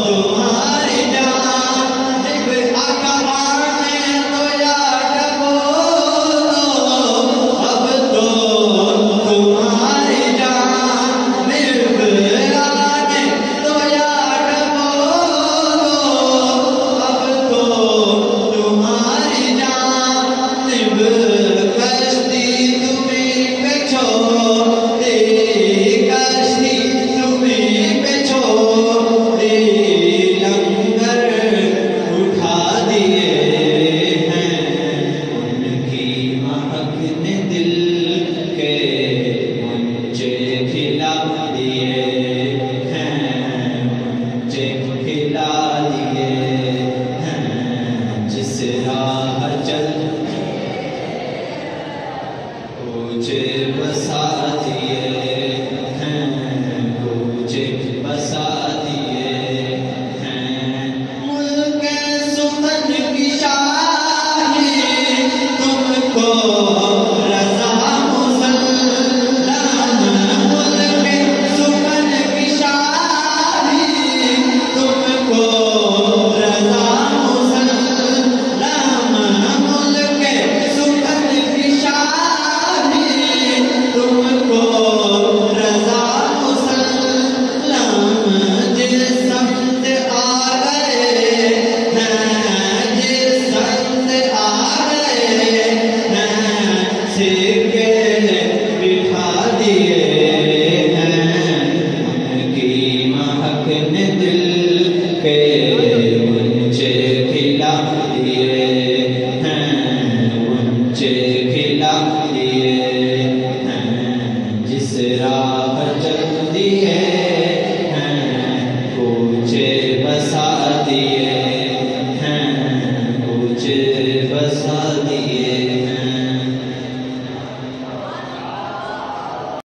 तुम्हारे खिला दिए हैं, जिस राह चल पूछे बसा दिए हैं, पूछे बसा दिए हैं। मुल्क सुमन की शाही तुमको रज़ा मुसल्लम, मुल्क सुमन की शाही तुमको रज़ा मुसल्लम, मुल्क सुमन की शाही तुमको रज़ा मुसल्लम। जिस संत आ गए हैं, जिस संत आ गए हैं, सिक्के बिठा दिए हैं, उनकी महक ने दिल के गुंजे खिला दिए हैं, गुंजे खिला दिए हैं। जिस राह चल दिए हैं, पूछे बसा दिए हैं, पूछे बसा दिए।